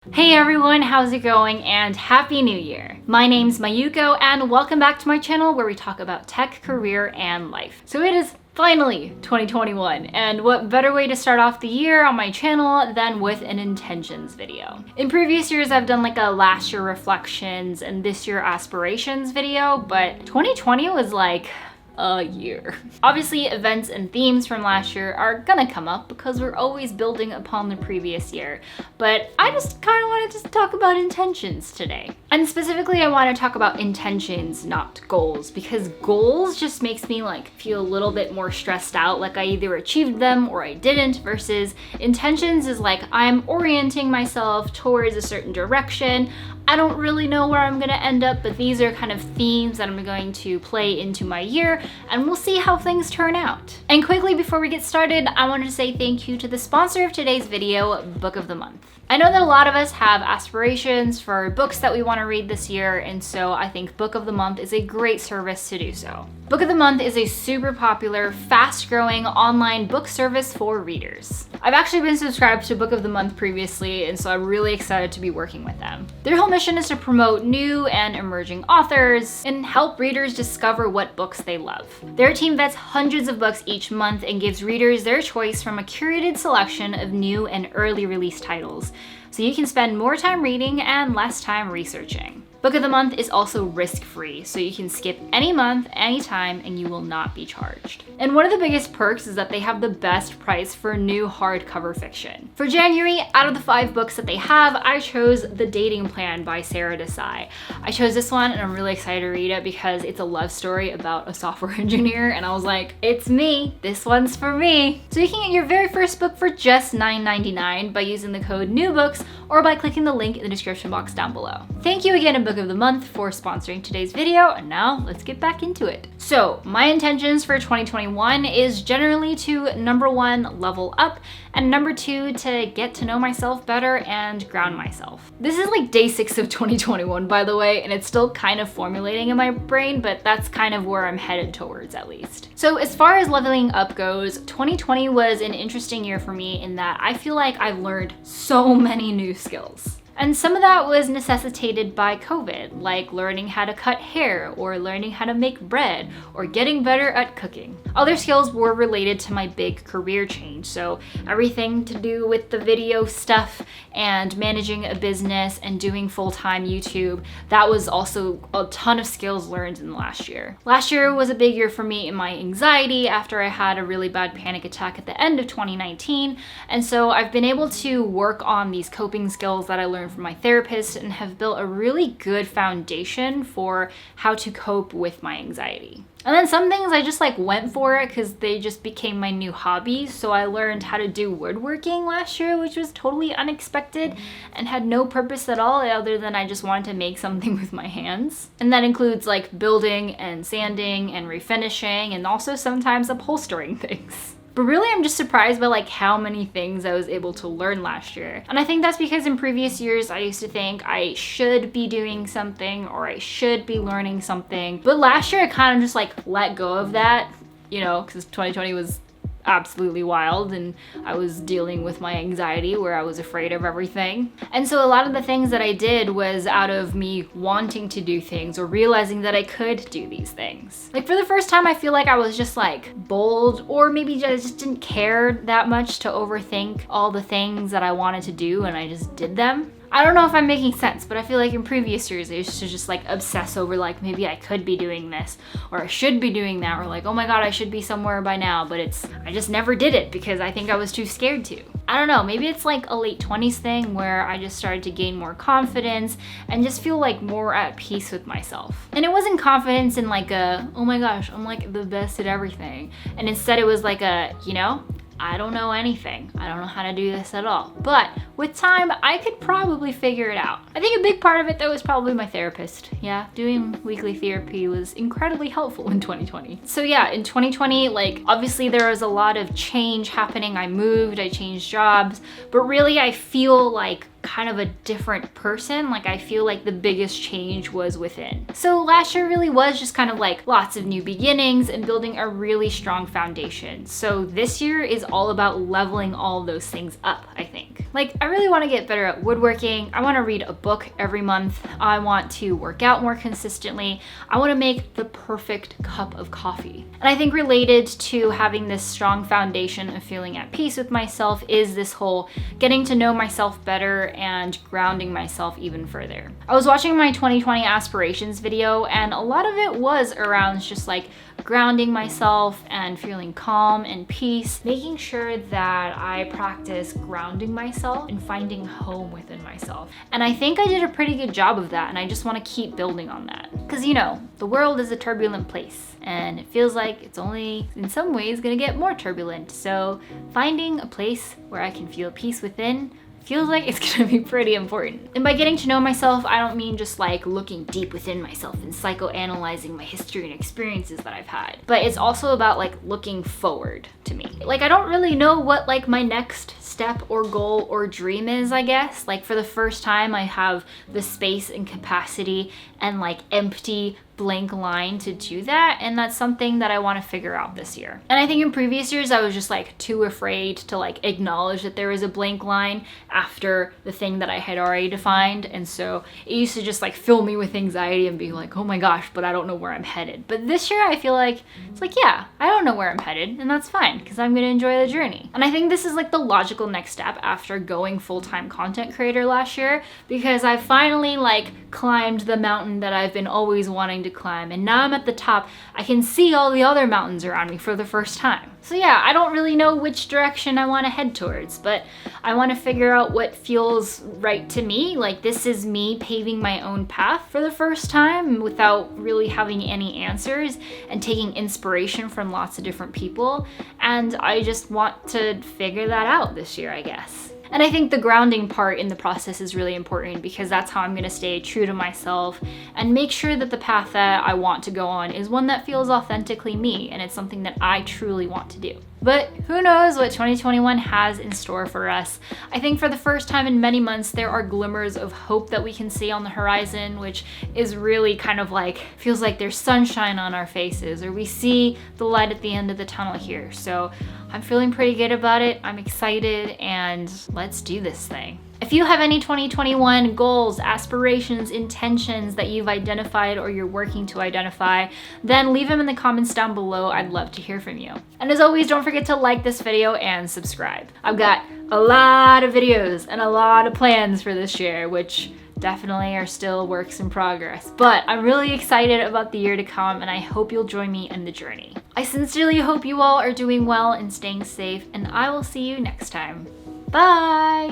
Hey everyone, how's it going? And Happy New Year! My name's Mayuko and welcome back to my channel where we talk about tech, career, and life. So it is finally 2021, and what better way to start off the year on my channel than with an intentions video. In previous years I've done like a last year reflections and this year aspirations video, but 2020 was like a year. Obviously, events and themes from last year are gonna come up because we're always building upon the previous year, but I just kind of wanted to talk about intentions today. And specifically, I want to talk about intentions, not goals, because goals just makes me like feel a little bit more stressed out, like I either achieved them or I didn't, versus intentions is like I'm orienting myself towards a certain direction. I don't really know where I'm gonna end up, but these are kind of themes that I'm going to play into my year, and we'll see how things turn out. And quickly before we get started, I wanted to say thank you to the sponsor of today's video, Book of the Month. I know that a lot of us have aspirations for books that we want to read this year, and so I think Book of the Month is a great service to do so. Book of the Month is a super popular, fast-growing online book service for readers. I've actually been subscribed to Book of the Month previously, and so I'm really excited to be working with them. Their whole mission is to promote new and emerging authors and help readers discover what books they love. Their team vets hundreds of books each month and gives readers their choice from a curated selection of new and early release titles, so you can spend more time reading and less time researching. Book of the Month is also risk-free, so you can skip any month, anytime, and you will not be charged. And one of the biggest perks is that they have the best price for new hardcover fiction. For January, out of the 5 books that they have, I chose The Dating Plan by Sarah Desai. I chose this one and I'm really excited to read it because it's a love story about a software engineer, and I was like, it's me, this one's for me. So you can get your very first book for just $9.99 by using the code NEWBOOKS or by clicking the link in the description box down below. Thank you again to Book of the Month for sponsoring today's video, and now let's get back into it. So my intentions for 2021 is generally to number 1, level up, and number 2, to get to know myself better and ground myself. This is like day 6 of 2021, by the way, and it's still kind of formulating in my brain, but that's kind of where I'm headed towards at least. So as far as leveling up goes, 2020 was an interesting year for me in that I feel like I've learned so many new skills. And some of that was necessitated by COVID, like learning how to cut hair, or learning how to make bread, or getting better at cooking. Other skills were related to my big career change, so everything to do with the video stuff and managing a business and doing full-time YouTube, that was also a ton of skills learned in the last year. Last year was a big year for me in my anxiety after I had a really bad panic attack at the end of 2019, and so I've been able to work on these coping skills that I learned from my therapist and have built a really good foundation for how to cope with my anxiety. And then some things I just like went for it because they just became my new hobbies. So I learned how to do woodworking last year, which was totally unexpected and had no purpose at all other than I just wanted to make something with my hands. And that includes like building and sanding and refinishing and also sometimes upholstering things. But really, I'm just surprised by like how many things I was able to learn last year. And I think that's because in previous years, I used to think I should be doing something or I should be learning something. But last year, I kind of just like let go of that, you know, because 2020 was absolutely wild and I was dealing with my anxiety where I was afraid of everything. And so a lot of the things that I did was out of me wanting to do things or realizing that I could do these things. Like for the first time, I feel like I was just like bold, or maybe I just didn't care that much to overthink all the things that I wanted to do and I just did them. I don't know if I'm making sense, but I feel like in previous years I used to just like obsess over like maybe I could be doing this or I should be doing that, or like, oh my god, I should be somewhere by now, but I just never did it because I think I was too scared to. I don't know, maybe it's like a late 20s thing where I just started to gain more confidence and just feel like more at peace with myself. And it wasn't confidence in like a, oh my gosh, I'm like the best at everything. And instead it was like a, you know, I don't know anything. I don't know how to do this at all. But with time, I could probably figure it out. I think a big part of it though is probably my therapist. Yeah, doing weekly therapy was incredibly helpful in 2020. So yeah, in 2020, like obviously there was a lot of change happening. I moved, I changed jobs, but really I feel like kind of a different person. Like I feel like the biggest change was within. So last year really was just kind of like lots of new beginnings and building a really strong foundation. So this year is all about leveling all those things up, I think. Like, I really want to get better at woodworking. I want to read a book every month. I want to work out more consistently. I want to make the perfect cup of coffee. And I think related to having this strong foundation of feeling at peace with myself is this whole getting to know myself better and grounding myself even further. I was watching my 2020 aspirations video, and a lot of it was around just like grounding myself and feeling calm and peace, making sure that I practice grounding myself and finding home within myself. And I think I did a pretty good job of that, and I just want to keep building on that. Because, you know, the world is a turbulent place, and it feels like it's only in some ways gonna get more turbulent. So finding a place where I can feel peace within feels like it's gonna be pretty important. And by getting to know myself, I don't mean just like looking deep within myself and psychoanalyzing my history and experiences that I've had, but it's also about like looking forward to me. Like, I don't really know what like my next step or goal or dream is, I guess. Like, for the first time, I have the space and capacity and like empty blank line to do that, and that's something that I want to figure out this year. And I think in previous years I was just like too afraid to like acknowledge that there was a blank line after the thing that I had already defined, and so it used to just like fill me with anxiety and be like, oh my gosh, but I don't know where I'm headed. But this year I feel like it's like, yeah, I don't know where I'm headed, and that's fine because I'm gonna enjoy the journey. And I think this is like the logical next step after going full-time content creator last year, because I finally like climbed the mountain that I've been always wanting to climb, and now I'm at the top. I can see all the other mountains around me for the first time. So yeah, I don't really know which direction I want to head towards, but I want to figure out what feels right to me. Like, this is me paving my own path for the first time without really having any answers and taking inspiration from lots of different people. And I just want to figure that out this year, I guess. And I think the grounding part in the process is really important, because that's how I'm gonna stay true to myself and make sure that the path that I want to go on is one that feels authentically me, and it's something that I truly want to do. But who knows what 2021 has in store for us. I think for the first time in many months, there are glimmers of hope that we can see on the horizon, which is really kind of like, feels like there's sunshine on our faces, or we see the light at the end of the tunnel here. So I'm feeling pretty good about it. I'm excited, and let's do this thing. If you have any 2021 goals, aspirations, intentions that you've identified or you're working to identify, then leave them in the comments down below. I'd love to hear from you. And as always, don't forget to like this video and subscribe. I've got a lot of videos and a lot of plans for this year, which definitely are still works in progress. But I'm really excited about the year to come, and I hope you'll join me in the journey. I sincerely hope you all are doing well and staying safe, and I will see you next time. Bye!